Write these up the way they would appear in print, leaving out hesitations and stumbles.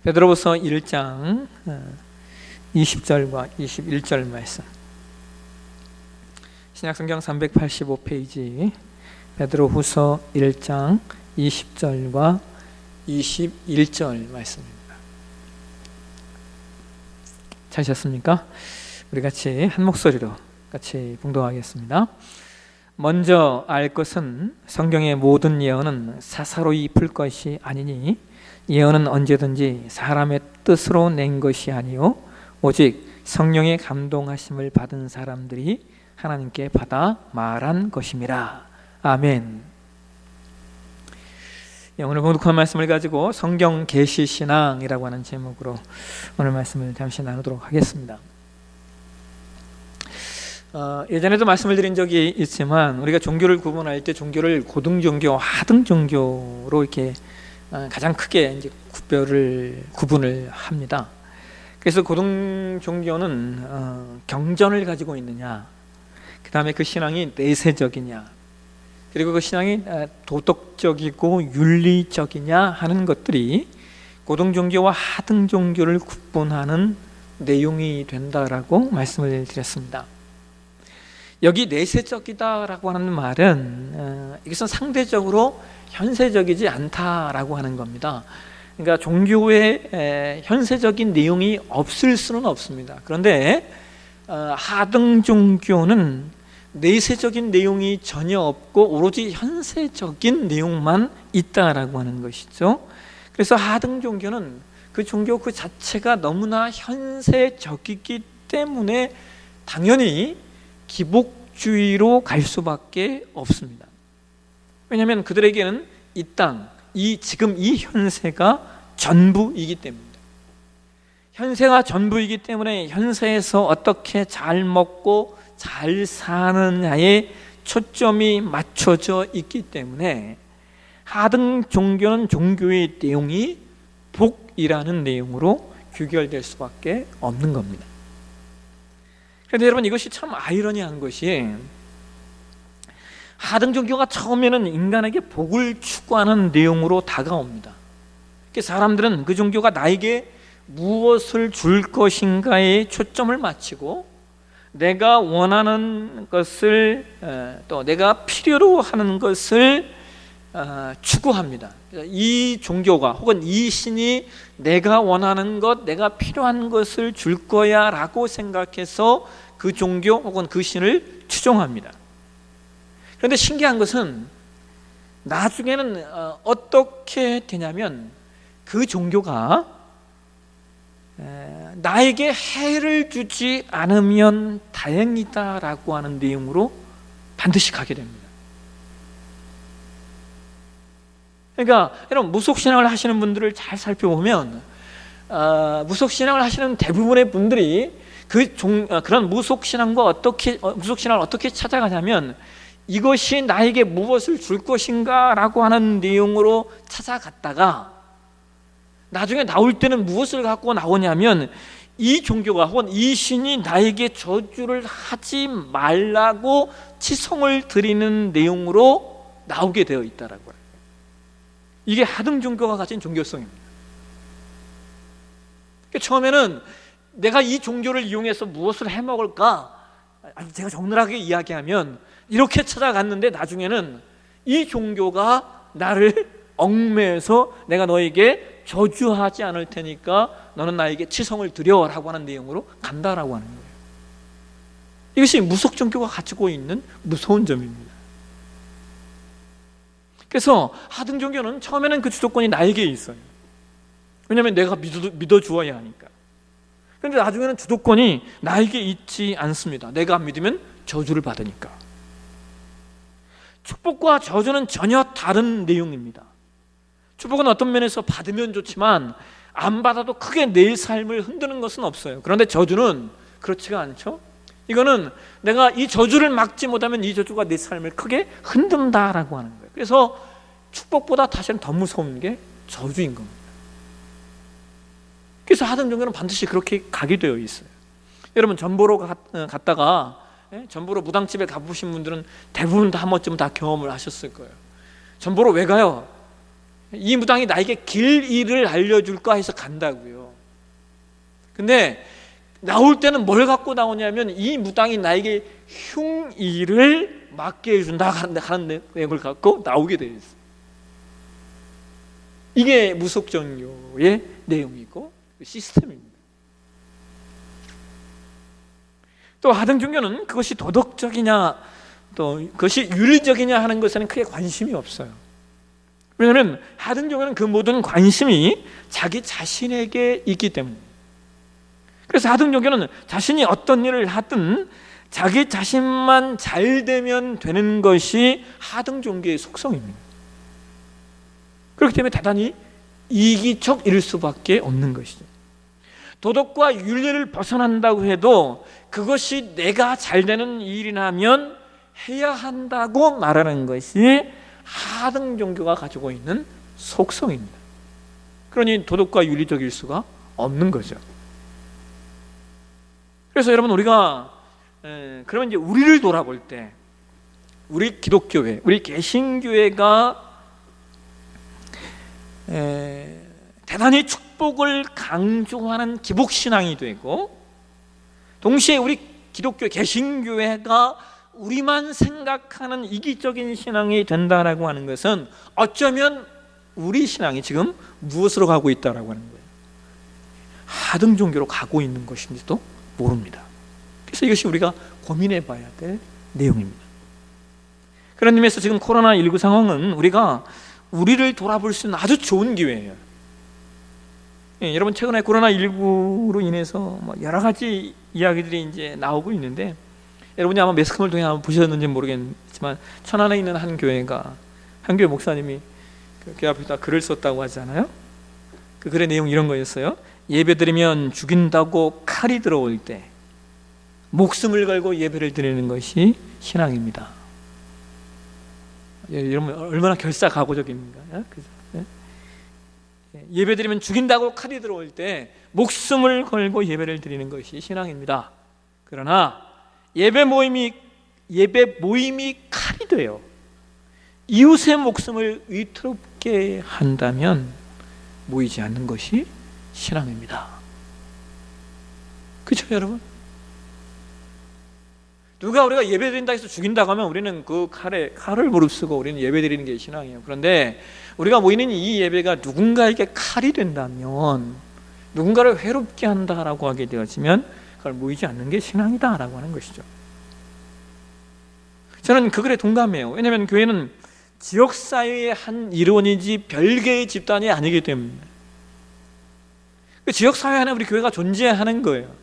베드로후서 1장 20절과 21절 말씀. 신약성경 385페이지 베드로후서 1장 20절과 21절 말씀입니다. 찾으셨습니까? 우리 같이 한 목소리로 같이 봉독하겠습니다. 먼저 알 것은 성경의 모든 예언은 사사로이 풀 것이 아니니 예언은 언제든지 사람의 뜻으로 낸 것이 아니요 오직 성령의 감동하심을 받은 사람들이 하나님께 받아 말한 것임이라. 아멘. 오늘 봉독한 말씀을 가지고 성경 계시 신앙이라고 하는 제목으로 오늘 말씀을 잠시 나누도록 하겠습니다. 예전에도 말씀을 드린 적이 있지만 우리가 종교를 구분할 때 종교를 고등 종교, 하등 종교로 이렇게 가장 크게 이제 구분을 합니다. 그래서 고등 종교는 경전을 가지고 있느냐, 그 다음에 그 신앙이 내세적이냐, 그리고 그 신앙이 도덕적이고 윤리적이냐 하는 것들이 고등 종교와 하등 종교를 구분하는 내용이 된다라고 말씀을 드렸습니다. 여기 내세적이다라고 하는 말은 이것은 상대적으로 현세적이지 않다라고 하는 겁니다. 그러니까 종교에 현세적인 내용이 없을 수는 없습니다. 그런데 하등 종교는 내세적인 내용이 전혀 없고 오로지 현세적인 내용만 있다라고 하는 것이죠. 그래서 하등 종교는 그 종교 그 자체가 너무나 현세적이기 때문에 당연히 기복주의로 갈 수밖에 없습니다. 왜냐하면 그들에게는 이 땅, 지금 이 현세가 전부이기 때문입니다. 현세가 전부이기 때문에 현세에서 어떻게 잘 먹고 잘 사느냐에 초점이 맞춰져 있기 때문에 하등 종교는 종교의 내용이 복이라는 내용으로 규결될 수밖에 없는 겁니다. 그런데 여러분, 이것이 참 아이러니한 것이 하등 종교가 처음에는 인간에게 복을 추구하는 내용으로 다가옵니다. 사람들은 그 종교가 나에게 무엇을 줄 것인가에 초점을 맞추고 내가 원하는 것을 또 내가 필요로 하는 것을 추구합니다. 이 종교가 혹은 이 신이 내가 원하는 것, 내가 필요한 것을 줄 거야 라고 생각해서 그 종교 혹은 그 신을 추종합니다. 그런데 신기한 것은 나중에는 어떻게 되냐면 그 종교가 나에게 해를 주지 않으면 다행이다라고 하는 내용으로 반드시 가게 됩니다. 그러니까 여러분, 무속신앙을 하시는 분들을 잘 살펴보면 무속신앙을 하시는 대부분의 분들이 그런 무속신앙을 어떻게 찾아가냐면 이것이 나에게 무엇을 줄 것인가 라고 하는 내용으로 찾아갔다가 나중에 나올 때는 무엇을 갖고 나오냐면 이 종교가 혹은 이 신이 나에게 저주를 하지 말라고 치성을 드리는 내용으로 나오게 되어 있다라고 해요. 이게 하등 종교가 가진 종교성입니다. 처음에는 내가 이 종교를 이용해서 무엇을 해먹을까? 제가 적나라하게 이야기하면 이렇게 찾아갔는데 나중에는 이 종교가 나를 얽매여서 내가 너에게 저주하지 않을 테니까 너는 나에게 치성을 드려라고 하는 내용으로 간다라고 하는 거예요. 이것이 무속 종교가 가지고 있는 무서운 점입니다. 그래서 하등 종교는 처음에는 그 주도권이 나에게 있어요. 왜냐하면 내가 믿어주어야 하니까. 그런데 나중에는 주도권이 나에게 있지 않습니다. 내가 안 믿으면 저주를 받으니까. 축복과 저주는 전혀 다른 내용입니다. 축복은 어떤 면에서 받으면 좋지만 안 받아도 크게 내 삶을 흔드는 것은 없어요. 그런데 저주는 그렇지가 않죠. 이거는 내가 이 저주를 막지 못하면 이 저주가 내 삶을 크게 흔든다라고 하는 거예요. 그래서 축복보다 사실은 더 무서운 게 저주인 겁니다. 그래서 하등 종교는 반드시 그렇게 가게 되어 있어요. 여러분, 전보로 갔다가 전보로 무당집에 가보신 분들은 대부분 다 한 번쯤 다 경험을 하셨을 거예요. 전보로 왜 가요? 이 무당이 나에게 길 잃을 알려줄까 해서 간다고요. 근데 나올 때는 뭘 갖고 나오냐면 이 무당이 나에게 흉일을 막게 해준다 하는 내용을 갖고 나오게 되어 있어요. 이게 무속종교의 내용이고 시스템입니다. 또 하등종교는 그것이 도덕적이냐 또 그것이 윤리적이냐 하는 것에는 크게 관심이 없어요. 왜냐하면 하등종교는 그 모든 관심이 자기 자신에게 있기 때문입니다. 그래서 하등종교는 자신이 어떤 일을 하든 자기 자신만 잘 되면 되는 것이 하등종교의 속성입니다. 그렇기 때문에 대단히 이기적일 수밖에 없는 것이죠. 도덕과 윤리를 벗어난다고 해도 그것이 내가 잘 되는 일이라면 해야 한다고 말하는 것이 하등종교가 가지고 있는 속성입니다. 그러니 도덕과 윤리적일 수가 없는 거죠. 그래서 여러분 우리가 그러면 이제 우리를 돌아볼 때 우리 기독교회, 우리 개신교회가 대단히 축복을 강조하는 기복신앙이 되고 동시에 우리 기독교 개신교회가 우리만 생각하는 이기적인 신앙이 된다라고 하는 것은 어쩌면 우리 신앙이 지금 무엇으로 가고 있다라고 하는 거예요. 하등종교로 가고 있는 것인지도 모릅니다. 그래서 이것이 우리가 고민해 봐야 될 내용입니다. 그런 의미에서 지금 코로나19 상황은 우리가 우리를 돌아볼 수 있는 아주 좋은 기회예요. 여러분 최근에 코로나19로 인해서 여러 가지 이야기들이 이제 나오고 있는데 여러분이 아마 매스컴을 통해 한번 보셨는지 모르겠지만 천안에 있는 한 교회가 한 교회 목사님이 그 교회 앞에다 글을 썼다고 하잖아요. 그 글의 내용이 이런 거였어요. 예배드리면 죽인다고 칼이 들어올 때 목숨을 걸고 예배를 드리는 것이 신앙입니다. 여러분 얼마나 결사각오적입니까? 예배드리면 죽인다고 칼이 들어올 때 목숨을 걸고 예배를 드리는 것이 신앙입니다. 그러나 예배 모임이 칼이 돼요. 이웃의 목숨을 위태롭게 한다면 모이지 않는 것이 신앙입니다. 그렇죠 여러분? 누가 우리가 예배드린다 해서 죽인다고 하면 우리는 그 칼을 무릅쓰고 우리는 예배드리는 게 신앙이에요. 그런데 우리가 모이는 이 예배가 누군가에게 칼이 된다면 누군가를 괴롭게 한다라고 하게 되어지면 그걸 모이지 않는 게 신앙이다라고 하는 것이죠. 저는 그 글에 동감해요. 왜냐하면 교회는 지역사회의 한 일원이지 별개의 집단이 아니기 때문에 그 지역사회 안에 우리 교회가 존재하는 거예요.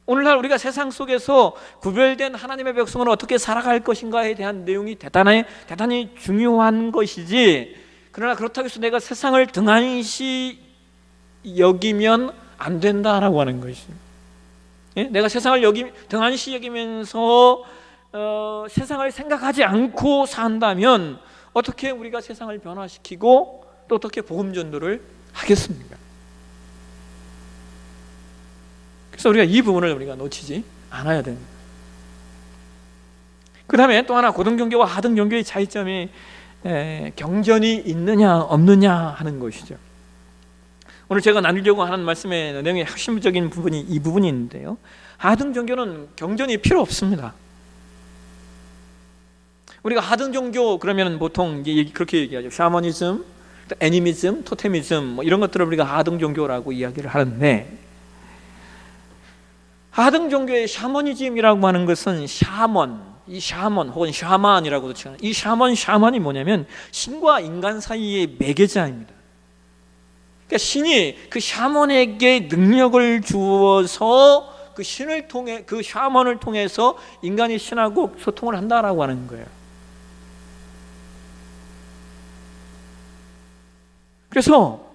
오늘날 우리가 세상 속에서 구별된 하나님의 백성은 어떻게 살아갈 것인가에 대한 내용이 대단히 중요한 것이지, 그러나 그렇다고 해서 내가 세상을 등한시 여기면 안 된다라고 하는 것이죠. 예? 내가 세상을 등한시 여기면서 세상을 생각하지 않고 산다면 어떻게 우리가 세상을 변화시키고 또 어떻게 복음 전도를 하겠습니까? 그래서 우리가 이 부분을 우리가 놓치지 않아야 됩니다. 그 다음에 또 하나 고등종교와 하등종교의 차이점이 경전이 있느냐 없느냐 하는 것이죠. 오늘 제가 나누려고 하는 말씀의 내용의 핵심적인 부분이 이 부분이 있는데요, 하등종교는 경전이 필요 없습니다. 우리가 하등종교 그러면 보통 그렇게 얘기하죠. 샤머니즘, 애니미즘, 토테미즘 이런 것들을 우리가 하등종교라고 이야기를 하는데, 하등종교의 샤머니즘이라고 하는 것은 이 샤먼 혹은 샤만이라고도 칭하는 이 샤만이 뭐냐면 신과 인간 사이의 매개자입니다. 그러니까 신이 그 샤먼에게 능력을 주어서 그 신을 통해, 그 샤먼을 통해서 인간이 신하고 소통을 한다라고 하는 거예요. 그래서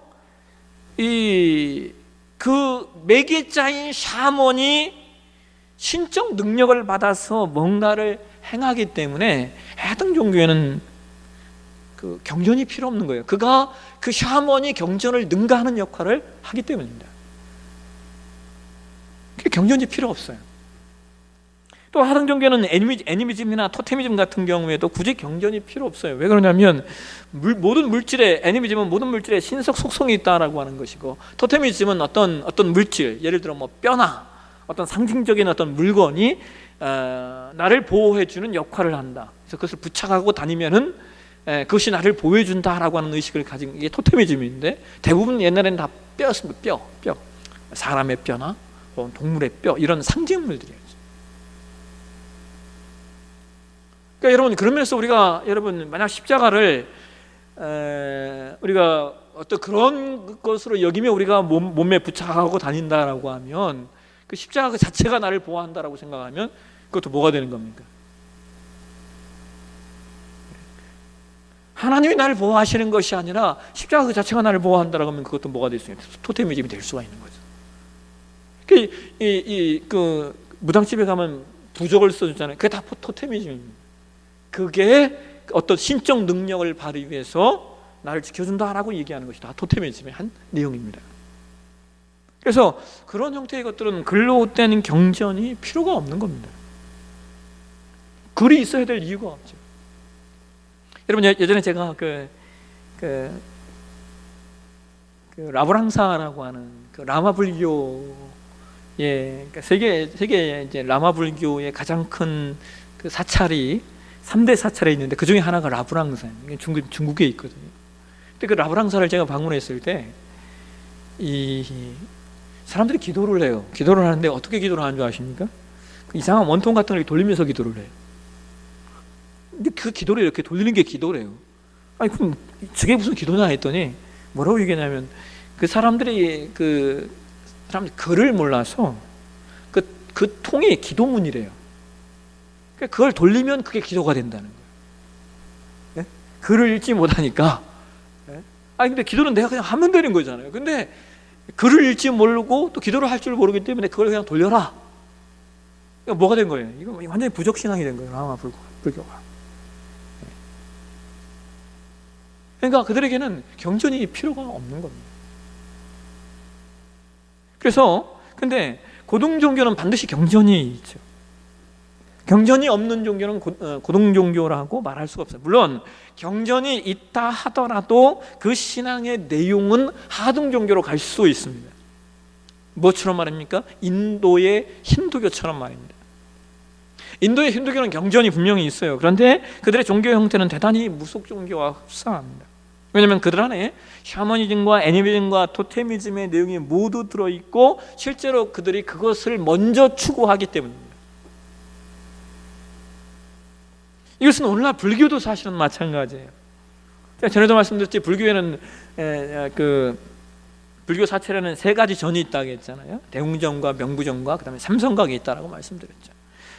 그 매개자인 샤먼이 신적 능력을 받아서 뭔가를 행하기 때문에 하등종교에는 그 경전이 필요 없는 거예요. 그 샤먼이 경전을 능가하는 역할을 하기 때문입니다. 경전이 필요 없어요. 또 하등 종교는 애니미즘이나 토테미즘 같은 경우에도 굳이 경전이 필요 없어요. 왜 그러냐면 모든 물질에, 애니미즘은 모든 물질에 신석 속성이 있다라고 하는 것이고, 토테미즘은 어떤 물질, 예를 들어 뭐 뼈나 어떤 상징적인 어떤 물건이 나를 보호해 주는 역할을 한다. 그래서 그것을 부착하고 다니면은 그것이 나를 보호해 준다라고 하는 의식을 가진 게 토테미즘인데, 대부분 옛날에는 다 뼈였습니다. 뼈. 사람의 뼈나 동물의 뼈, 이런 상징물들이에요. 그러니까 여러분, 그런 면에서 우리가, 여러분, 만약 십자가를 우리가 어떤 그런 것으로 여기며 우리가 몸에 부착하고 다닌다라고 하면, 그 십자가 그 자체가 나를 보호한다라고 생각하면 그것도 뭐가 되는 겁니까? 하나님이 나를 보호하시는 것이 아니라 십자가 그 자체가 나를 보호한다라고 하면 그것도 뭐가 될 수 있어요? 토테미즘이 될 수가 있는 거죠. 그 무당집에 가면 부적을 써주잖아요. 그게 다 토테미즘입니다. 그게 어떤 신적 능력을 발휘 위해서 나를 지켜준다라고 얘기하는 것이 다 토테미즘의 한 내용입니다. 그래서 그런 형태의 것들은 글로 된 경전이 필요가 없는 겁니다. 글이 있어야 될 이유가 없죠. 여러분, 예전에 제가 그 라브랑사라고 하는 그 라마 불교의, 그러니까 세계 이제 라마 불교의 가장 큰 그 사찰이 3대 사찰에 있는데, 그 중에 하나가 라브랑사예요. 중국에 있거든요. 근데 그 라브랑사를 제가 방문했을 때, 이 사람들이 기도를 해요. 기도를 하는데 어떻게 기도를 하는 줄 아십니까? 그 이상한 원통 같은 걸 돌리면서 기도를 해요. 근데 그 기도를 이렇게 돌리는 게 기도래요. 아니, 그럼 저게 무슨 기도냐 했더니 뭐라고 얘기하냐면, 그 사람들이 글을 몰라서 그 통이 기도문이래요. 그러니까 그걸 돌리면 그게 기도가 된다는 거예요. 네? 글을 읽지 못하니까. 네? 아니, 근데 기도는 내가 그냥 하면 되는 거잖아요. 근데 글을 읽지 모르고 또 기도를 할 줄 모르기 때문에 그걸 그냥 돌려라. 그러니까 뭐가 된 거예요? 이거 완전히 부적신앙이 된 거예요. 라마 불교가. 그러니까 그들에게는 경전이 필요가 없는 겁니다. 그래서 근데 고등 종교는 반드시 경전이 있죠. 경전이 없는 종교는 고등 종교라고 말할 수가 없어요. 물론 경전이 있다 하더라도 그 신앙의 내용은 하등 종교로 갈 수 있습니다. 뭐처럼 말입니까? 인도의 힌두교처럼 말입니다. 인도의 힌두교는 경전이 분명히 있어요. 그런데 그들의 종교 형태는 대단히 무속 종교와 흡사합니다. 왜냐하면 그들 안에 샤머니즘과 애니미즘과 토테미즘의 내용이 모두 들어있고, 실제로 그들이 그것을 먼저 추구하기 때문입니다. 이것은 오늘날 불교도 사실은 마찬가지예요. 전에도 말씀드렸지, 불교에는 불교 사찰에는 3가지 전이 있다고 했잖아요. 대웅전과 명부전과 그다음에 삼성각이 있다라고 말씀드렸죠.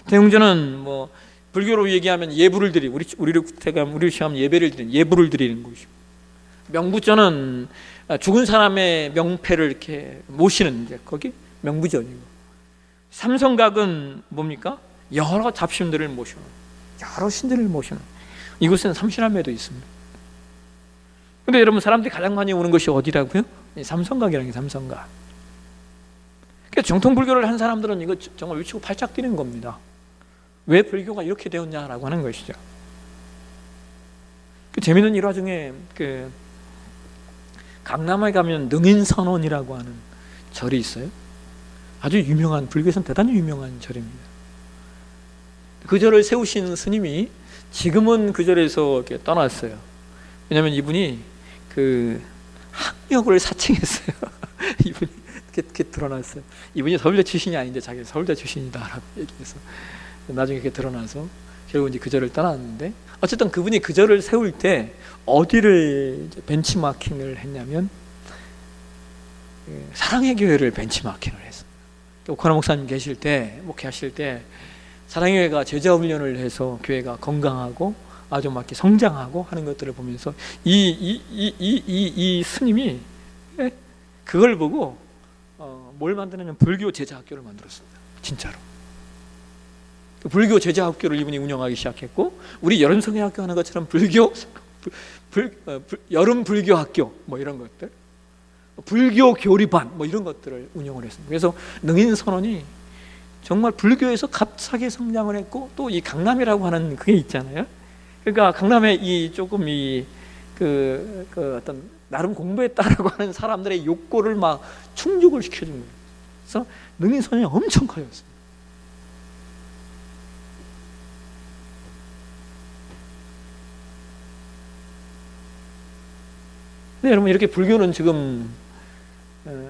대웅전은 뭐 불교로 얘기하면 예불을 드리고, 우리로 시하면 예배를 드리는, 예불을 드리는 곳이고, 명부전은 죽은 사람의 명패를 이렇게 모시는, 이제 거기 명부전이고, 삼성각은 뭡니까? 여러 잡신들을 모시는, 여러 신들을 모시는, 이곳에는 삼신함에도 있습니다. 근데 여러분, 사람들이 가장 많이 오는 것이 어디라고요? 삼성각이라는 게 삼성각. 그러니까 정통 불교를 한 사람들은 이거 정말 위치고 팔짝 뛰는 겁니다. 왜 불교가 이렇게 되었냐라고 하는 것이죠. 그 재미있는 일화 중에 강남에 가면 능인선원이라고 하는 절이 있어요. 아주 유명한, 불교에서는 대단히 유명한 절입니다. 그 절을 세우신 스님이 지금은 그 절에서 이렇게 떠났어요. 왜냐하면 이분이 그 학력을 사칭했어요. 이분이 이렇게 드러났어요. 이분이 서울대 출신이 아닌데 자기가 서울대 출신이다라고 얘기해서 나중에 이렇게 드러나서 결국 이제 그 절을 떠났는데, 어쨌든 그분이 그 절을 세울 때 어디를 이제 벤치마킹을 했냐면 사랑의 교회를 벤치마킹을 했어요. 오카나 목사님 계실 때, 목회하실 때 사랑의 교회가 제자 훈련을 해서 교회가 건강하고 아주 막 이렇게 성장하고 하는 것들을 보면서 이 스님이 그걸 보고 뭘 만드냐면 불교 제자 학교를 만들었습니다. 진짜로. 불교 제자 학교를 이분이 운영하기 시작했고, 우리 여름성애 학교 하는 것처럼 여름 불교 학교 뭐 이런 것들, 불교 교리반 뭐 이런 것들을 운영을 했습니다. 그래서 능인 선원이 정말 불교에서 갑자기 성장을 했고, 또 이 강남이라고 하는 그게 있잖아요. 그러니까 강남에 이 조금 그 어떤 나름 공부했다라고 하는 사람들의 욕구를 막 충족을 시켜준 거예요. 그래서 능인선이 엄청 커졌어요. 근데 여러분, 이렇게 불교는 지금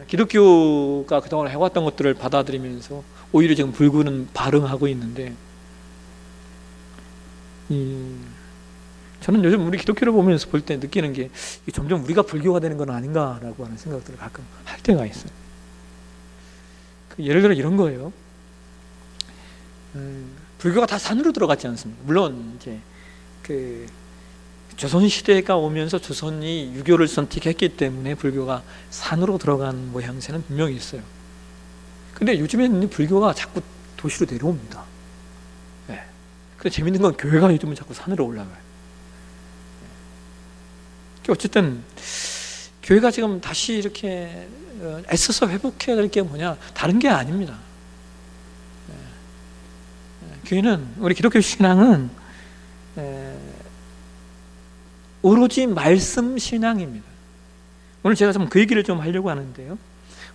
기독교가 그동안 해왔던 것들을 받아들이면서 오히려 지금 불교는 발흥하고 있는데, 저는 요즘 우리 기독교를 보면서 볼 때 느끼는 게 점점 우리가 불교가 되는 건 아닌가라고 하는 생각들을 가끔 할 때가 있어요. 예를 들어 이런 거예요. 불교가 다 산으로 들어갔지 않습니까? 물론 이제 그 조선 시대가 오면서 조선이 유교를 선택했기 때문에 불교가 산으로 들어간 모양새는 분명히 있어요. 근데 요즘에는 불교가 자꾸 도시로 내려옵니다. 네. 근데 재밌는 건 교회가 요즘은 자꾸 산으로 올라가요. 어쨌든 교회가 지금 다시 이렇게 애써서 회복해야 될 게 뭐냐, 다른 게 아닙니다. 교회는, 우리 기독교 신앙은 오로지 말씀 신앙입니다. 오늘 제가 좀 그 얘기를 좀 하려고 하는데요,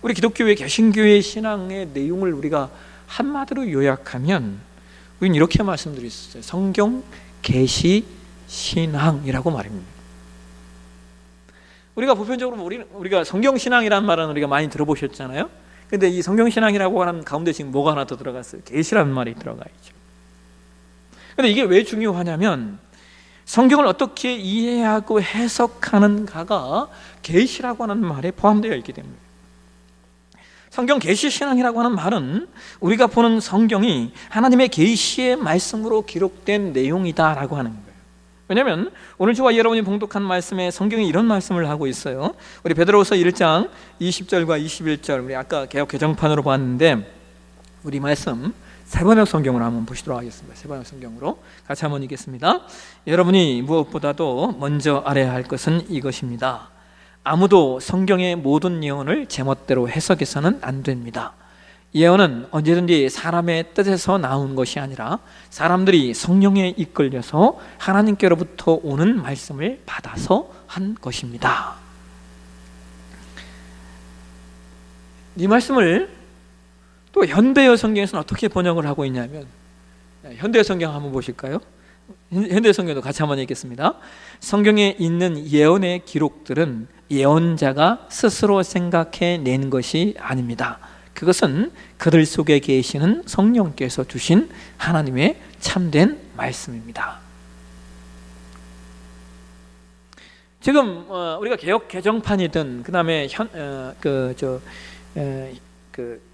우리 기독교의 개신교의 신앙의 내용을 우리가 한마디로 요약하면 우리는 이렇게 말씀드릴 수 있어요. 성경 계시 신앙이라고 말입니다. 우리가 보편적으로 우리가 성경신앙이라는 말은 우리가 많이 들어보셨잖아요. 근데 이 성경신앙이라고 하는 가운데 지금 뭐가 하나 더 들어갔어요? 계시라는 말이 들어가 있죠. 근데 이게 왜 중요하냐면, 성경을 어떻게 이해하고 해석하는가가 계시라고 하는 말에 포함되어 있기 때문에. 성경 계시신앙이라고 하는 말은 우리가 보는 성경이 하나님의 계시의 말씀으로 기록된 내용이다라고 하는 거예요. 왜냐하면 오늘 저와 여러분이 봉독한 말씀에 성경이 이런 말씀을 하고 있어요. 우리 베드로후서 1장 20절과 21절, 우리 아까 개역 개정판으로 봤는데 우리 말씀 세번역 성경으로 한번 보시도록 하겠습니다. 세번역 성경으로 같이 한번 읽겠습니다. 여러분이 무엇보다도 먼저 알아야 할 것은 이것입니다. 아무도 성경의 모든 예언을 제멋대로 해석해서는 안 됩니다. 예언은 언제든지 사람의 뜻에서 나온 것이 아니라 사람들이 성령에 이끌려서 하나님께로부터 오는 말씀을 받아서 한 것입니다. 이 말씀을 또 현대어 성경에서는 어떻게 번역을 하고 있냐면, 현대어 성경 한번 보실까요? 현대어 성경도 같이 한번 읽겠습니다. 성경에 있는 예언의 기록들은 예언자가 스스로 생각해 낸 것이 아닙니다. 그것은 그들 속에 계시는 성령께서 주신 하나님의 참된 말씀입니다. 지금 우리가 개역 개정판이든 그다음에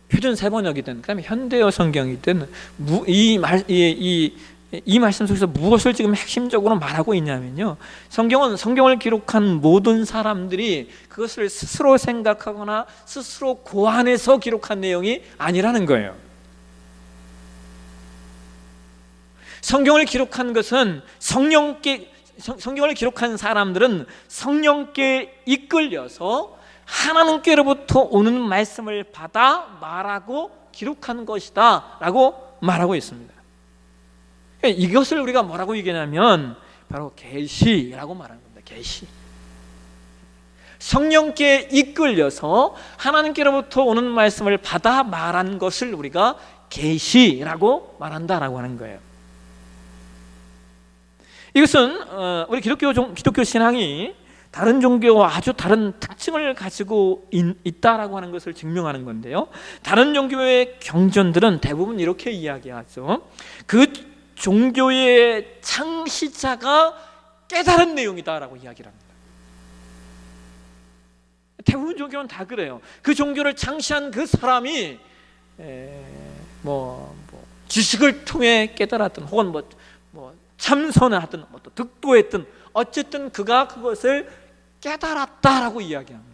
표준 세번역이든 그다음에 현대어 성경이든 이 말씀 속에서 무엇을 지금 핵심적으로 말하고 있냐면요, 성경은 성경을 기록한 모든 사람들이 그것을 스스로 생각하거나 스스로 고안해서 기록한 내용이 아니라는 거예요. 성경을 기록한 것은 성경을 기록한 사람들은 성령께 이끌려서 하나님께로부터 오는 말씀을 받아 말하고 기록한 것이다 라고 말하고 있습니다. 이것을 우리가 뭐라고 얘기하냐면 바로 계시라고 말하는 겁니다. 계시. 성령께 이끌려서 하나님께로부터 오는 말씀을 받아 말한 것을 우리가 계시라고 말한다라고 하는 거예요. 이것은 우리 기독교 신앙이 다른 종교와 아주 다른 특징을 가지고 있다라고 하는 것을 증명하는 건데요, 다른 종교의 경전들은 대부분 이렇게 이야기하죠. 그 종교의 창시자가 깨달은 내용이다라고 이야기를 합니다. 대부분 종교는 다 그래요. 그 종교를 창시한 그 사람이 지식을 통해 깨달았든 혹은 참선을 하든 또 득도했든 어쨌든 그가 그것을 깨달았다라고 이야기합니다.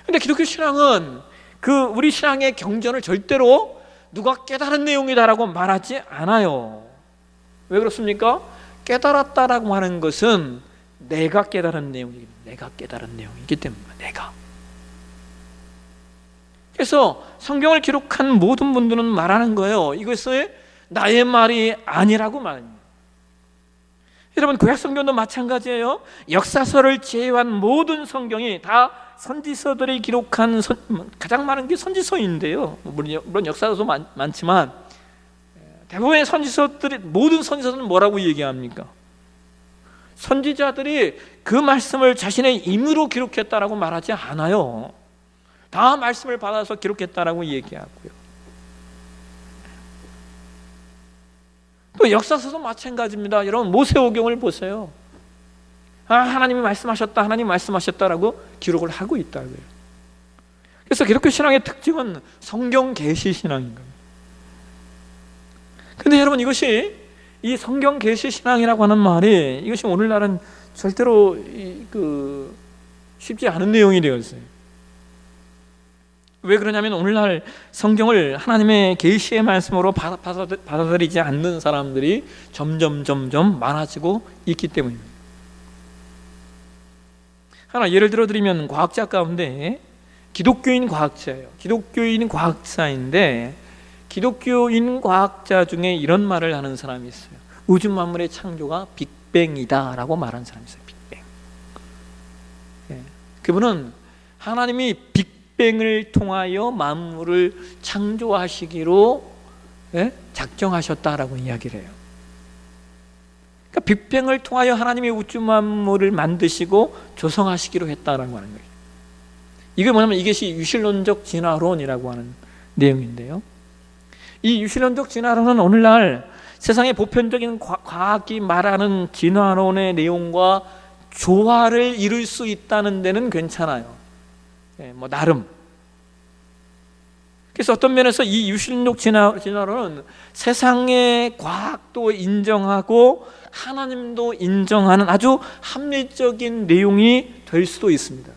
그런데 기독교 신앙은 우리 신앙의 경전을 절대로 누가 깨달은 내용이다라고 말하지 않아요. 왜 그렇습니까? 깨달았다라고 하는 것은 내가 깨달은 내용이기 때문에. 내가 깨달은 내용이기 때문에. 그래서 성경을 기록한 모든 분들은 말하는 거예요. 이것은 나의 말이 아니라고 말합니다. 여러분, 구약 성경도 마찬가지예요. 역사서를 제외한 모든 성경이 다 선지서들이 기록한 가장 많은 게 선지서인데요. 물론 역사서도 많지만 대부분의 선지서들이, 모든 선지서는 뭐라고 얘기합니까? 선지자들이 그 말씀을 자신의 임의로 기록했다라고 말하지 않아요. 다 말씀을 받아서 기록했다라고 얘기하고요. 또 역사서도 마찬가지입니다. 여러분, 모세오경을 보세요. 하나님이 말씀하셨다, 하나님이 말씀하셨다라고 기록을 하고 있다고요. 그래서 기독교 신앙의 특징은 성경 계시 신앙인 겁니다. 근데 여러분, 이것이 이 성경 계시 신앙이라고 하는 말이 이것이 오늘날은 절대로 쉽지 않은 내용이 되었어요. 왜 그러냐면 오늘날 성경을 하나님의 계시의 말씀으로 받아들이지 않는 사람들이 점점 많아지고 있기 때문입니다. 하나 예를 들어 드리면, 과학자 가운데 기독교인 과학자예요. 기독교인 과학자인데 기독교인 과학자 중에 이런 말을 하는 사람이 있어요. 우주 만물의 창조가 빅뱅이다 라고 말하는 사람이 있어요. 빅뱅. 그분은 하나님이 빅뱅을 통하여 만물을 창조하시기로 작정하셨다라고 이야기를 해요. 그러니까 빅뱅을 통하여 하나님이 우주 만물을 만드시고 조성하시기로 했다라고 하는 거예요. 이게 뭐냐면 이것이 유실론적 진화론이라고 하는 내용인데요. 이 유실론적 진화론은 오늘날 세상의 보편적인 과학이 말하는 진화론의 내용과 조화를 이룰 수 있다는 데는 괜찮아요. 나름. 그래서 어떤 면에서 이 유실론적 진화론은 세상의 과학도 인정하고 하나님도 인정하는 아주 합리적인 내용이 될 수도 있습니다.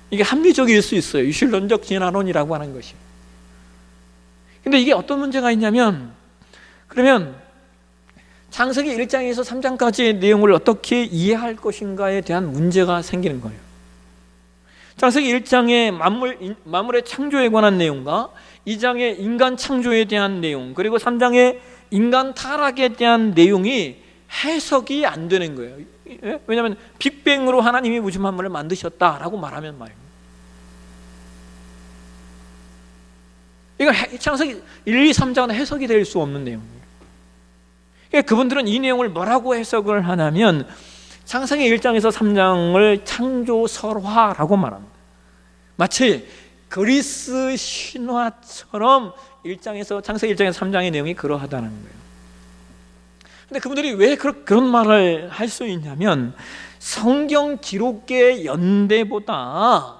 이게 합리적일 수 있어요. 유실론적 진화론이라고 하는 것이. 근데 이게 어떤 문제가 있냐면, 그러면 창세기 1장에서 3장까지의 내용을 어떻게 이해할 것인가에 대한 문제가 생기는 거예요. 창세기 1장의 만물의 창조에 관한 내용과 2장의 인간 창조에 대한 내용, 그리고 3장의 인간 타락에 대한 내용이 해석이 안 되는 거예요. 왜냐하면 빅뱅으로 하나님이 우주 만물을 만드셨다라고 말하면 말입니다. 이거 창세기 1, 2, 3장은 해석이 될 수 없는 내용이에요. 그러니까 그분들은 이 내용을 뭐라고 해석을 하냐면 창세기 1장에서 3장을 창조 설화라고 말합니다. 마치 그리스 신화처럼 창세기 1장에서 3장의 내용이 그러하다는 거예요. 근데 그분들이 왜 그런 말을 할 수 있냐면 성경 기록의 연대보다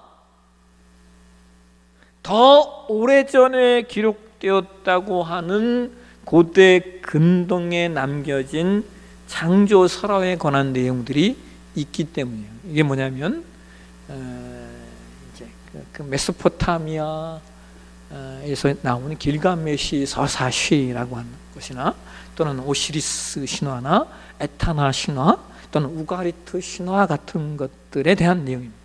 더 오래전에 기록되었다고 하는 고대 근동에 남겨진 창조 설화에 관한 내용들이 있기 때문이에요. 이게 뭐냐면 이제 그 메소포타미아에서 나오는 길가메시 서사시라고 하는 것이나 또는 오시리스 신화나 에타나 신화 또는 우가리트 신화 같은 것들에 대한 내용입니다.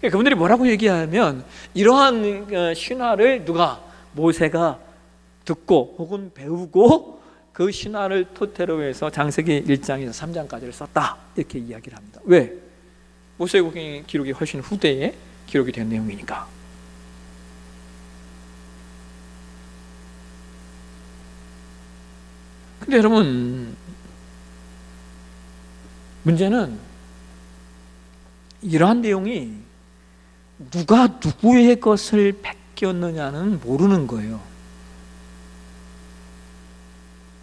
그분들이 뭐라고 얘기하면 이러한 신화를 모세가 듣고 혹은 배우고 그 신화를 토대로 해서 창세기 1장에서 3장까지를 썼다, 이렇게 이야기를 합니다. 왜? 모세오경 기록이 훨씬 후대에 기록이 된 내용이니까. 근데 여러분, 문제는 이러한 내용이 누가 누구의 것을 베꼈느냐는 모르는 거예요.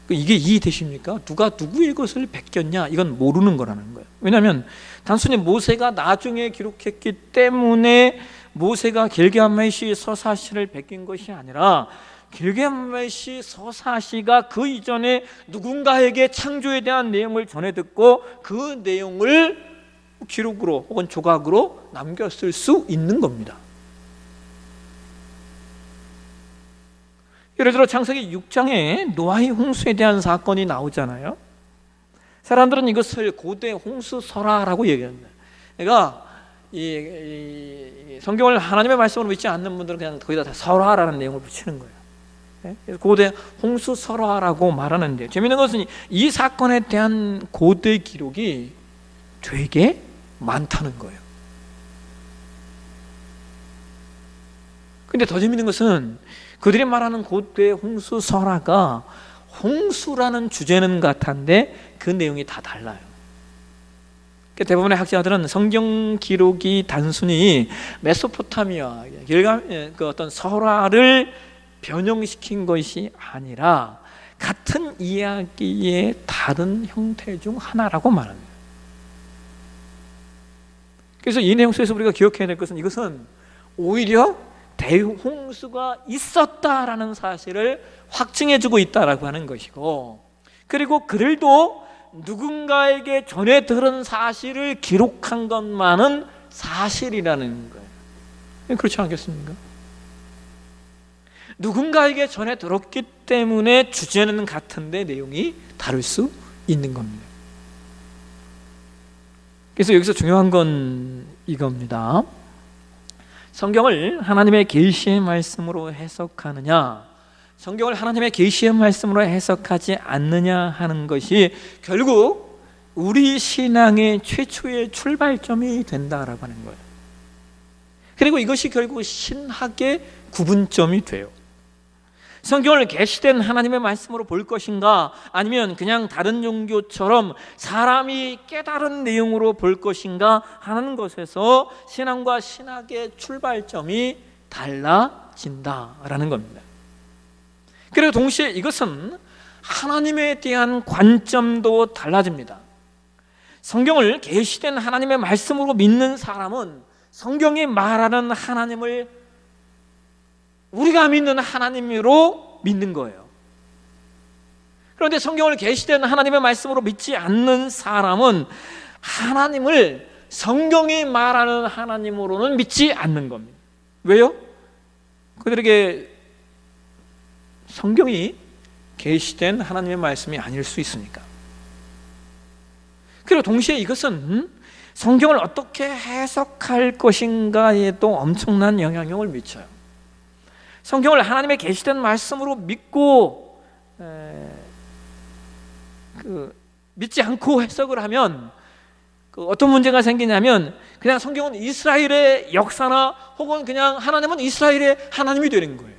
이게 이해되십니까? 누가 누구의 것을 베꼈냐, 이건 모르는 거라는 거예요. 왜냐하면 단순히 모세가 나중에 기록했기 때문에 모세가 길가메시 서사시를 베낀 것이 아니라 길가메시 서사시가 그 이전에 누군가에게 창조에 대한 내용을 전해 듣고 그 내용을 기록으로 혹은 조각으로 남겼을 수 있는 겁니다. 예를 들어 창세기 6장에 노아의 홍수에 대한 사건이 나오잖아요. 사람들은 이것을 고대 홍수 설화라고 얘기합니다. 그러니까 성경을 하나님의 말씀으로 믿지 않는 분들은 그냥 거기다 다 설화라는 내용을 붙이는 거예요. 그래서 고대 홍수 설화라고 말하는데, 재미있는 것은 이 사건에 대한 고대 기록이 되게 많다는 거예요. 근데 더 재미있는 것은 그들이 말하는 고대 홍수 설화가 홍수라는 주제는 같은데 그 내용이 다 달라요. 대부분의 학자들은 성경 기록이 단순히 메소포타미아 그 어떤 설화를 변형시킨 것이 아니라 같은 이야기의 다른 형태 중 하나라고 말합니다. 그래서 이 내용 속에서 우리가 기억해야 될 것은, 이것은 오히려 대홍수가 있었다라는 사실을 확증해주고 있다라고 하는 것이고, 그리고 그들도 누군가에게 전해 들은 사실을 기록한 것만은 사실이라는 거예요. 그렇지 않겠습니까? 누군가에게 전해 들었기 때문에 주제는 같은데 내용이 다를 수 있는 겁니다. 그래서 여기서 중요한 건 이겁니다. 성경을 하나님의 계시의 말씀으로 해석하느냐, 성경을 하나님의 계시의 말씀으로 해석하지 않느냐 하는 것이 결국 우리 신앙의 최초의 출발점이 된다라고 하는 거예요. 그리고 이것이 결국 신학의 구분점이 돼요. 성경을 계시된 하나님의 말씀으로 볼 것인가, 아니면 그냥 다른 종교처럼 사람이 깨달은 내용으로 볼 것인가 하는 것에서 신앙과 신학의 출발점이 달라진다라는 겁니다. 그리고 동시에 이것은 하나님에 대한 관점도 달라집니다. 성경을 계시된 하나님의 말씀으로 믿는 사람은 성경이 말하는 하나님을 우리가 믿는 하나님으로 믿는 거예요. 그런데 성경을 계시된 하나님의 말씀으로 믿지 않는 사람은 하나님을 성경이 말하는 하나님으로는 믿지 않는 겁니다. 왜요? 그들에게 성경이 계시된 하나님의 말씀이 아닐 수 있으니까. 그리고 동시에 이것은 성경을 어떻게 해석할 것인가에도 엄청난 영향력을 미쳐요. 성경을 하나님의 계시된 말씀으로 믿고 믿지 않고 해석을 하면 어떤 문제가 생기냐면, 그냥 성경은 이스라엘의 역사나 혹은 그냥 하나님은 이스라엘의 하나님이 되는 거예요.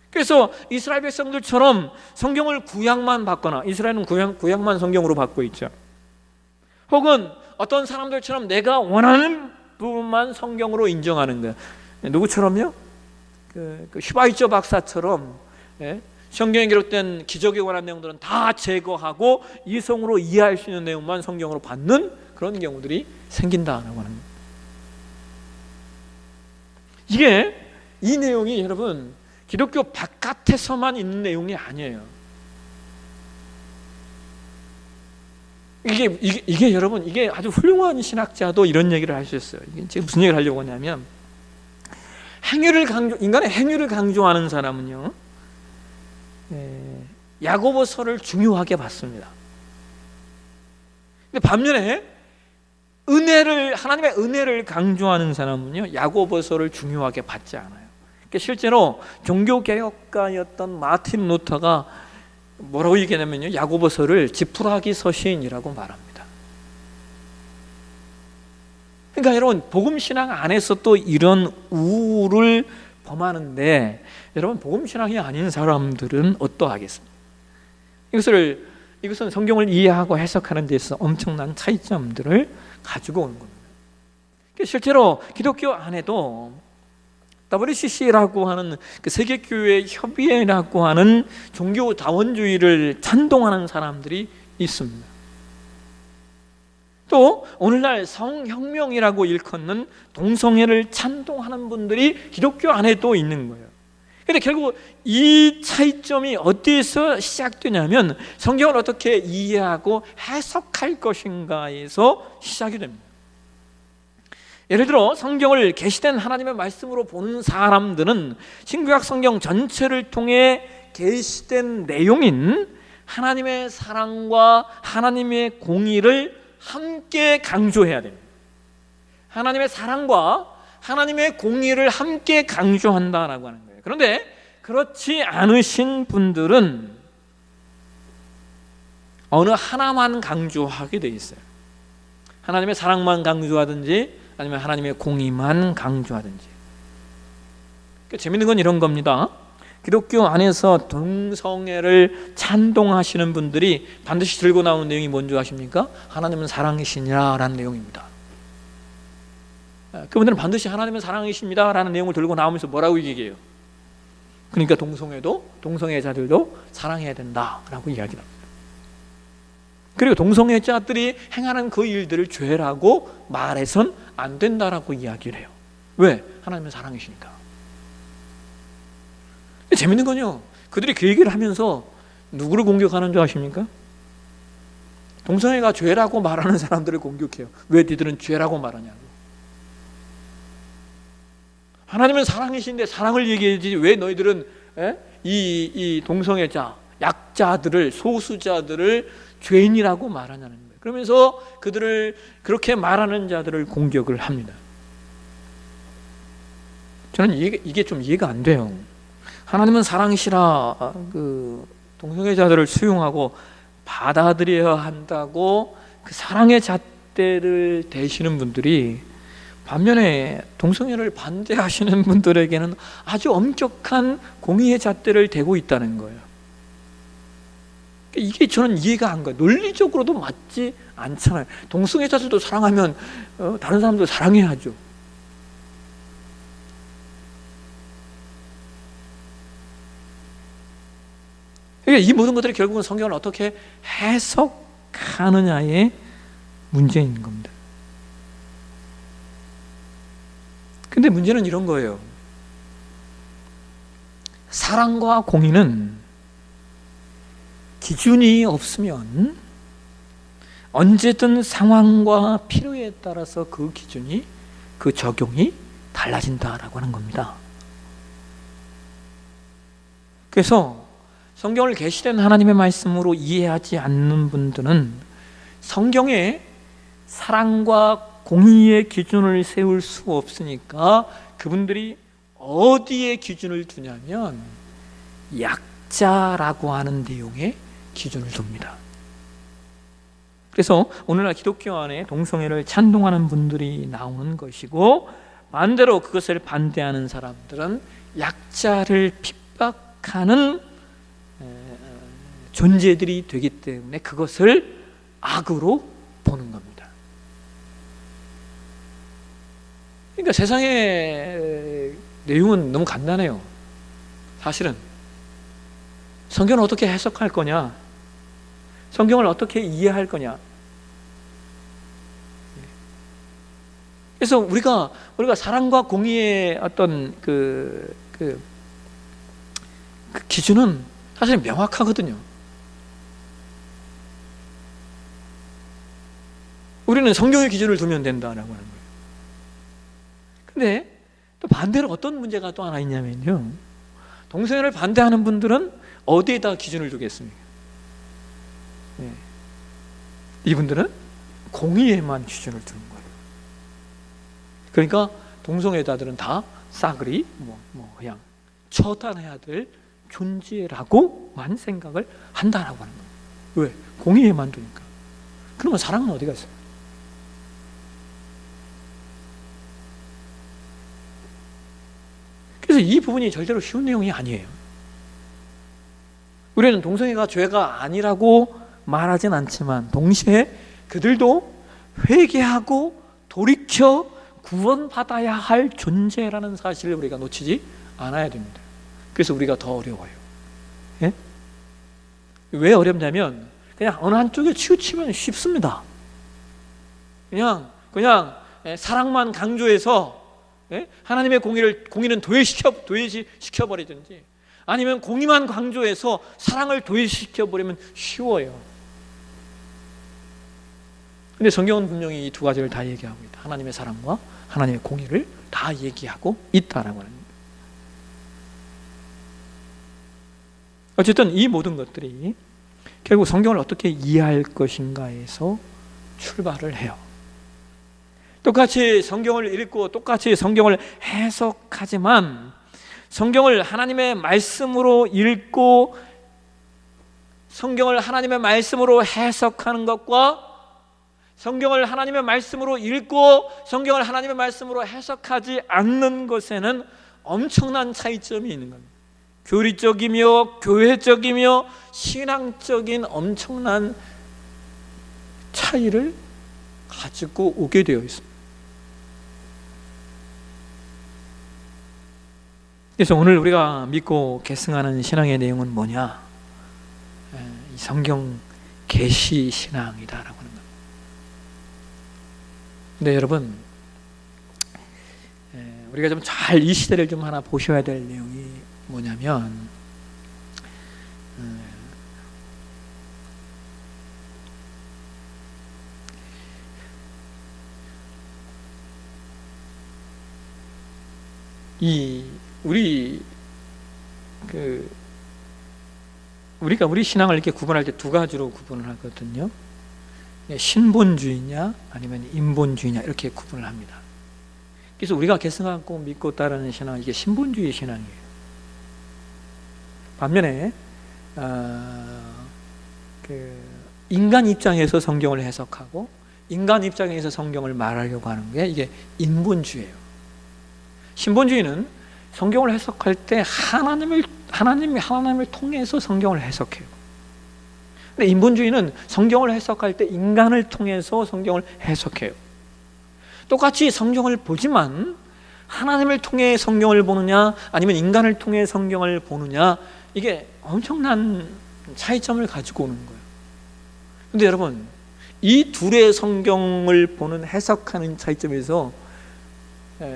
그래서 이스라엘 백성들처럼 성경을 구약만 받거나, 이스라엘은 구약만 성경으로 받고 있죠. 혹은 어떤 사람들처럼 내가 원하는 부분만 성경으로 인정하는 거예요. 누구처럼요? 그 슈바이처 박사처럼, 성경에 기록된 기적에 관한 내용들은 다 제거하고 이성으로 이해할 수 있는 내용만 성경으로 받는 그런 경우들이 생긴다라고 하는 거예요. 이 내용이 여러분 기독교 바깥에서만 있는 내용이 아니에요. 이게 여러분, 이게 아주 훌륭한 신학자도 이런 얘기를 하셨어요. 이게 제가 무슨 얘기를 하려고 하냐면, 인간의 행위를 강조하는 사람은요, 야고보서를 중요하게 받습니다. 근데 반면에 하나님의 은혜를 강조하는 사람은요, 야고보서를 중요하게 받지 않아요. 실제로 종교개혁가였던 마틴 루터가 뭐라고 얘기하냐면요, 야고보서를 지푸라기 서신이라고 말합니다. 그러니까 여러분, 복음신앙 안에서 또 이런 우를 범하는데, 여러분 복음신앙이 아닌 사람들은 어떠하겠습니까? 이것은 성경을 이해하고 해석하는 데 있어서 엄청난 차이점들을 가지고 오는 겁니다. 실제로 기독교 안에도 WCC라고 하는 그 세계교회 협의회라고 하는 종교 다원주의를 찬동하는 사람들이 있습니다. 또 오늘날 성혁명이라고 일컫는 동성애를 찬동하는 분들이 기독교 안에도 있는 거예요. 그런데 결국 이 차이점이 어디에서 시작되냐면, 성경을 어떻게 이해하고 해석할 것인가에서 시작이 됩니다. 예를 들어 성경을 계시된 하나님의 말씀으로 보는 사람들은 신구약 성경 전체를 통해 계시된 내용인 하나님의 사랑과 하나님의 공의를 함께 강조해야 됩니다. 하나님의 사랑과 하나님의 공의를 함께 강조한다라고 하는 거예요. 그런데 그렇지 않으신 분들은 어느 하나만 강조하게 돼 있어요. 하나님의 사랑만 강조하든지 아니면 하나님의 공의만 강조하든지. 그러니까 재밌는 건 이런 겁니다. 기독교 안에서 동성애를 찬동하시는 분들이 반드시 들고 나오는 내용이 뭔지 아십니까? 하나님은 사랑이시냐 라는 내용입니다. 그분들은 반드시 하나님은 사랑이십니다 라는 내용을 들고 나오면서 뭐라고 얘기해요? 그러니까 동성애자들도 사랑해야 된다라고 이야기를 합니다. 그리고 동성애자들이 행하는 그 일들을 죄라고 말해선 안 된다라고 이야기를 해요. 왜? 하나님은 사랑이시니까. 재밌는 건요, 그들이 그 얘기를 하면서 누구를 공격하는 줄 아십니까? 동성애가 죄라고 말하는 사람들을 공격해요. 왜 니들은 죄라고 말하냐고. 하나님은 사랑이신데 사랑을 얘기해야지 왜 너희들은 이 동성애자, 약자들을, 소수자들을 죄인이라고 말하냐는 거예요. 그러면서 그들을, 그렇게 말하는 자들을 공격을 합니다. 저는 이게 좀 이해가 안 돼요. 하나님은 사랑이시라 그 동성애자들을 수용하고 받아들여야 한다고 그 사랑의 잣대를 대시는 분들이 반면에 동성애를 반대하시는 분들에게는 아주 엄격한 공의의 잣대를 대고 있다는 거예요. 이게 저는 이해가 안 가요. 논리적으로도 맞지 않잖아요. 동성애자들도 사랑하면 다른 사람도 사랑해야죠. 그러니까 이 모든 것들이 결국은 성경을 어떻게 해석하느냐의 문제인 겁니다. 근데 문제는 이런 거예요. 사랑과 공의는 기준이 없으면 언제든 상황과 필요에 따라서 그 기준이, 그 적용이 달라진다라고 하는 겁니다. 그래서 성경을 계시된 하나님의 말씀으로 이해하지 않는 분들은 성경에 사랑과 공의의 기준을 세울 수 없으니까 그분들이 어디에 기준을 두냐면 약자라고 하는 내용에 기준을 둡니다. 그래서 오늘날 기독교 안에 동성애를 찬동하는 분들이 나오는 것이고, 반대로 그것을 반대하는 사람들은 약자를 핍박하는 존재들이 되기 때문에 그것을 악으로 보는 겁니다. 그러니까 세상의 내용은 너무 간단해요. 사실은 성경을 어떻게 해석할 거냐, 성경을 어떻게 이해할 거냐. 그래서 우리가 사랑과 공의의 어떤 그 기준은 사실 명확하거든요. 우리는 성경의 기준을 두면 된다라고 하는 거예요. 근데 또 반대로 어떤 문제가 또 하나 있냐면요, 동성애를 반대하는 분들은 어디에다 기준을 두겠습니까? 이분들은 공의에만 기준을 두는 거예요. 그러니까 동성애자들은 다 싸그리 그냥 처단해야 될 존재라고만 생각을 한다라고 하는 거예요. 왜? 공의에만 두니까. 그러면 사랑은 어디 갔어요? 그래서 이 부분이 절대로 쉬운 내용이 아니에요. 우리는 동성애가 죄가 아니라고 말하진 않지만 동시에 그들도 회개하고 돌이켜 구원받아야 할 존재라는 사실을 우리가 놓치지 않아야 됩니다. 그래서 우리가 더 어려워요. 예? 왜 어렵냐면 그냥 어느 한쪽에 치우치면 쉽습니다. 그냥 사랑만 강조해서 하나님의 공의는 도외시켜버리든지, 아니면 공의만 강조해서 사랑을 도외시켜버리면 쉬워요. 근데 성경은 분명히 이 두 가지를 다 얘기하고 있다. 하나님의 사랑과 하나님의 공의를 다 얘기하고 있다라고 하는 거예요. 어쨌든 이 모든 것들이 결국 성경을 어떻게 이해할 것인가에서 출발을 해요. 똑같이 성경을 읽고 똑같이 성경을 해석하지만 성경을 하나님의 말씀으로 읽고 성경을 하나님의 말씀으로 해석하는 것과 성경을 하나님의 말씀으로 읽고 성경을 하나님의 말씀으로 해석하지 않는 것에는 엄청난 차이점이 있는 겁니다. 교리적이며 교회적이며 신앙적인 엄청난 차이를 가지고 오게 되어 있습니다. 그래서 오늘 우리가 믿고 계승하는 신앙의 내용은 뭐냐? 이 성경 계시 신앙이다라고 하는 겁니다. 근데 여러분, 우리가 좀 잘 이 시대를 좀 하나 보셔야 될 내용이 뭐냐면, 우리가 우리 신앙을 이렇게 구분할 때 두 가지로 구분을 하거든요. 신본주의냐 아니면 인본주의냐 이렇게 구분을 합니다. 그래서 우리가 계승하고 믿고 따르는 신앙은 이게 신본주의 신앙이에요. 반면에 인간 입장에서 성경을 해석하고 인간 입장에서 성경을 말하려고 하는 게 이게 인본주의예요. 신본주의는 성경을 해석할 때 하나님을 통해서 성경을 해석해요. 근데 인본주의는 성경을 해석할 때 인간을 통해서 성경을 해석해요. 똑같이 성경을 보지만 하나님을 통해 성경을 보느냐 아니면 인간을 통해 성경을 보느냐, 이게 엄청난 차이점을 가지고 오는 거예요. 근데 여러분, 이 둘의 성경을 보는 해석하는 차이점에서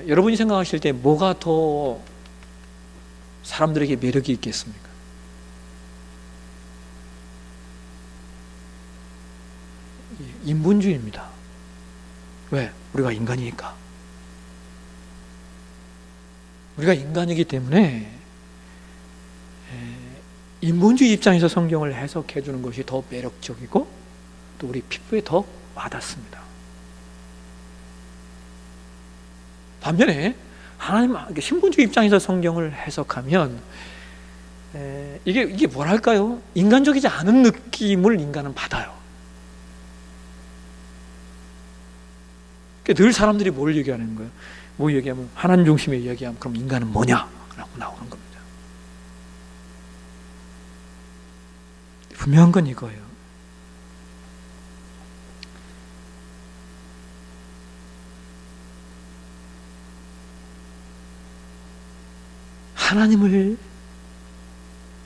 여러분이 생각하실 때 뭐가 더 사람들에게 매력이 있겠습니까? 인본주의입니다. 왜? 우리가 인간이니까. 우리가 인간이기 때문에 인본주의 입장에서 성경을 해석해 주는 것이 더 매력적이고 또 우리 피부에 더 와닿습니다. 반면에 하나님 신본주의 입장에서 성경을 해석하면 이게 뭐랄까요? 인간적이지 않은 느낌을 인간은 받아요. 늘 사람들이 뭘 얘기하는 거예요? 뭐 얘기하면 하나님 중심의 이야기하면 그럼 인간은 뭐냐? 라고 나오는 겁니다. 분명한 건 이거예요.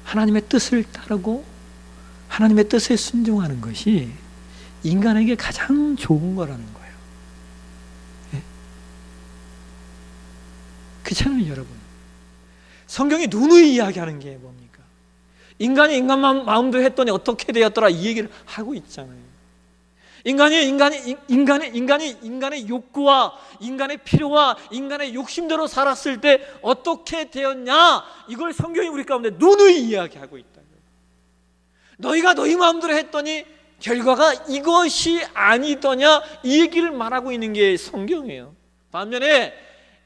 하나님의 뜻을 따르고 하나님의 뜻에 순종하는 것이 인간에게 가장 좋은 거라는 거예요. 네? 그렇잖아요, 여러분. 성경이 누누이 이야기하는 게 뭡니까? 인간이 인간 마음도 했더니 어떻게 되었더라, 이 얘기를 하고 있잖아요. 인간의 욕구와 인간의 필요와 인간의 욕심대로 살았을 때 어떻게 되었냐, 이걸 성경이 우리 가운데 누누이 이야기하고 있다. 너희가 너희 마음대로 했더니 결과가 이것이 아니더냐, 이 얘기를 말하고 있는 게 성경이에요. 반면에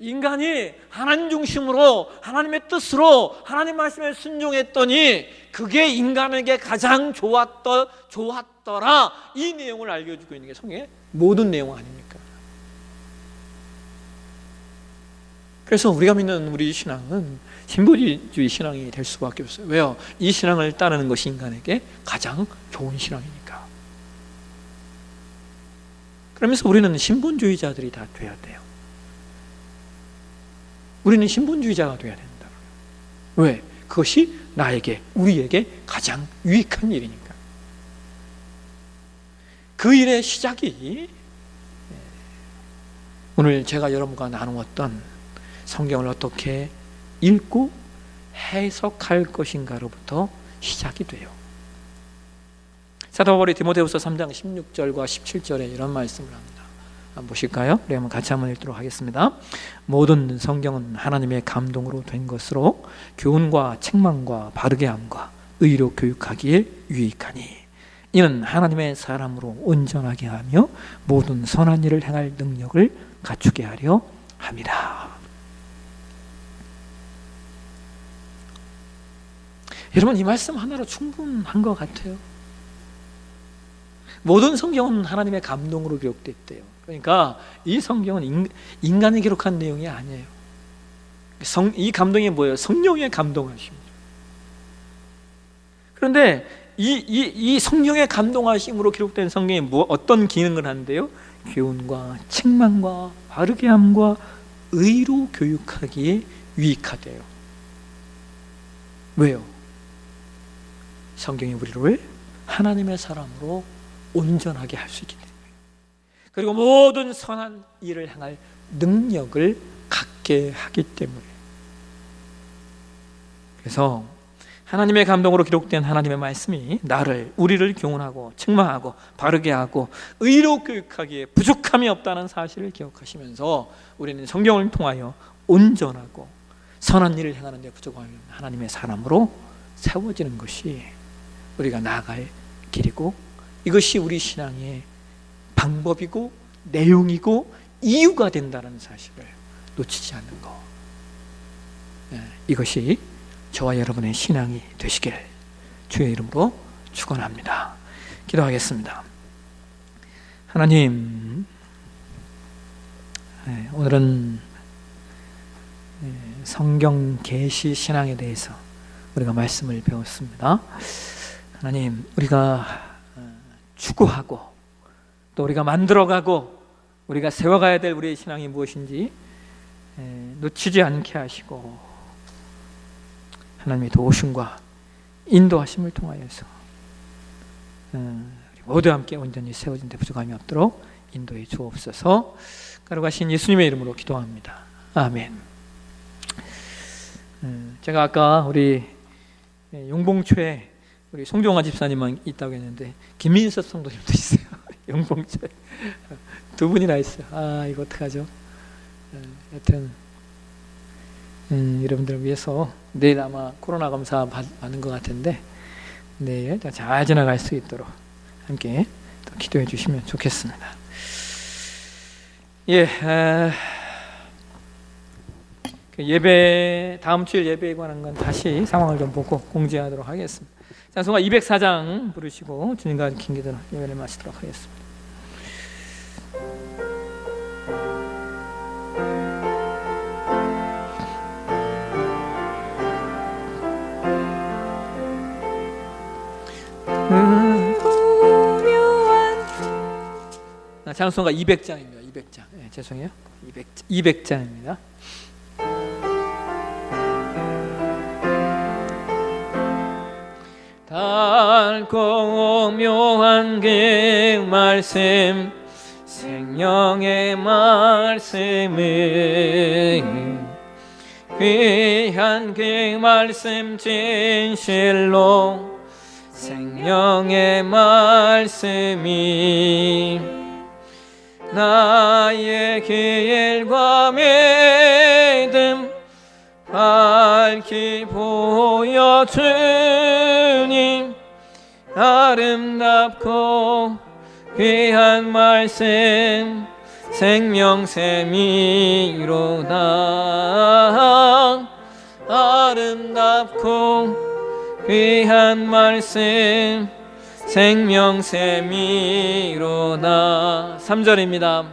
인간이 하나님 중심으로 하나님의 뜻으로 하나님 말씀에 순종했더니 그게 인간에게 가장 좋았더라, 이 내용을 알려주고 있는 게 성경의 모든 내용 아닙니까? 그래서 우리가 믿는 우리 신앙은 신본주의 신앙이 될 수밖에 없어요. 왜요? 이 신앙을 따르는 것이 인간에게 가장 좋은 신앙이니까. 그러면서 우리는 신본주의자들이 다 돼야 돼요. 우리는 신본주의자가 돼야 된다. 왜? 그것이 우리에게 가장 유익한 일이니까. 그 일의 시작이 오늘 제가 여러분과 나누었던 성경을 어떻게 읽고 해석할 것인가로부터 시작이 돼요. 사도 바울이 디모데후서 3장 16절과 17절에 이런 말씀을 합니다. 한번 보실까요? 우리 한번 같이 한번 읽도록 하겠습니다. 모든 성경은 하나님의 감동으로 된 것으로 교훈과 책망과 바르게 함과 의로 교육하기에 유익하니 이는 하나님의 사람으로 온전하게 하며 모든 선한 일을 행할 능력을 갖추게 하려 함이라. 여러분, 이 말씀 하나로 충분한 것 같아요. 모든 성경은 하나님의 감동으로 기록됐대요. 그러니까 이 성경은 인간이 기록한 내용이 아니에요. 이 감동이 뭐예요? 성령의 감동하심이죠. 그런데 이 성령의 감동하심으로 기록된 성경이 어떤 기능을 하는데요? 교훈과 책망과 바르게 함과 의로 교육하기에 유익하대요. 왜요? 성경이 우리를 하나님의 사람으로 온전하게 할 수 있기 때문에, 그리고 모든 선한 일을 행할 능력을 갖게 하기 때문에. 그래서 하나님의 감동으로 기록된 하나님의 말씀이 우리를 교훈하고 책망하고 바르게 하고 의로 교육하기에 부족함이 없다는 사실을 기억하시면서 우리는 성경을 통하여 온전하고 선한 일을 행하는 데 부족함이 없는 하나님의 사람으로 세워지는 것이 우리가 나아갈 길이고, 이것이 우리 신앙의 방법이고 내용이고 이유가 된다는 사실을 놓치지 않는 것, 이것이 저와 여러분의 신앙이 되시길 주의 이름으로 축원합니다. 기도하겠습니다. 하나님, 오늘은 성경 계시 신앙에 대해서 우리가 말씀을 배웠습니다. 하나님, 우리가 추구하고 또 우리가 만들어가고 우리가 세워가야 될 우리의 신앙이 무엇인지 놓치지 않게 하시고, 하나님의 도우심과 인도하심을 통하여서 우리 모두 함께 온전히 세워진 데 부족함이 없도록 인도해 주옵소서. 거룩하신 예수님의 이름으로 기도합니다. 아멘. 제가 아까 우리 용봉초에 우리 송종화 집사님만 있다고 했는데 김민석 성도님도 있어요. 용봉초에 두 분이나 있어요. 이거 어떡하죠? 여튼 여러분들을 위해서 내일 아마 코로나 검사 받는 것 같은데 내일 잘 지나갈 수 있도록 함께 또 기도해 주시면 좋겠습니다. 예배, 다음 주일 예배에 관한 건 다시 상황을 좀 보고 공지하도록 하겠습니다. 찬송가 204장 부르시고 주님과 긴 기도로 예배를 마치도록 하겠습니다. 찬송가 200장입니다. 200장. 죄송해요. 200장입니다. 달고 묘한 그 말씀, 생명의 말씀은 귀한 그 말씀, 진실로 생명의 말씀이 나의 길과 믿음 밝히 보여주니 아름답고 귀한 말씀, 생명샘이로다. 아름답고 귀한 말씀, 생명샘이로다. 3절입니다.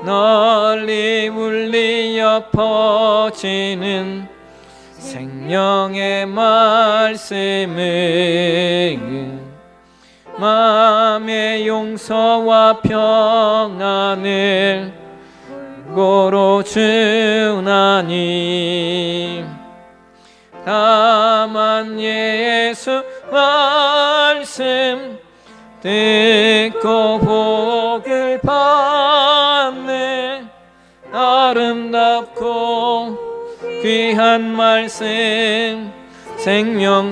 널리 울리어 퍼지는 생명의 말씀은 마음의 용서와 평안을 고로 주나니, 다만 예수 말씀 듣고 복을 받네. 아름답고 귀한 말씀, 생명샘이로다.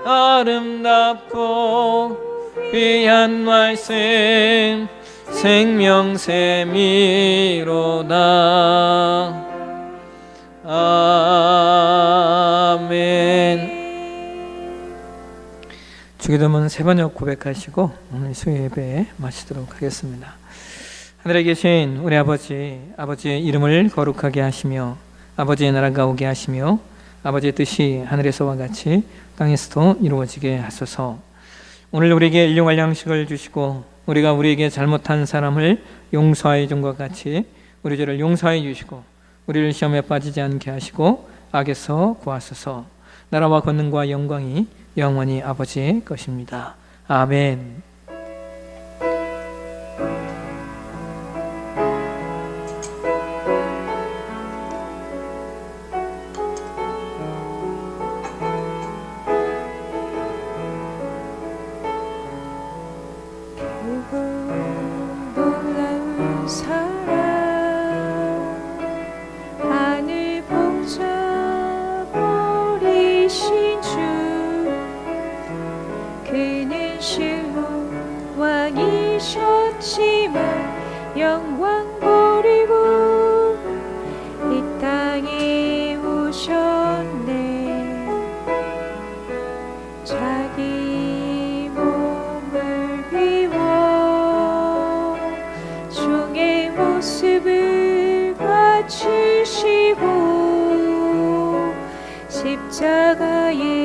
아름답고 귀한 말씀, 생명샘이로다. 아멘. 주기도문 세 번역 고백하시고 오늘 수요 예배 마치도록 하겠습니다. 하늘에 계신 우리 아버지의 이름을 거룩하게 하시며 아버지의 나라가 오게 하시며 아버지의 뜻이 하늘에서와 같이 땅에서도 이루어지게 하소서. 오늘 우리에게 일용할 양식을 주시고 우리가 우리에게 잘못한 사람을 용서하여 준 것 같이 우리 죄를 용서하여 주시고 우리를 시험에 빠지지 않게 하시고 악에서 구하소서. 나라와 권능과 영광이 영원히 아버지의 것입니다. 아멘. 왕이셨지만 영광 버리고 이 땅에 오셨네. 자기 몸을 비워 종의 모습을 갖추시고 십자가에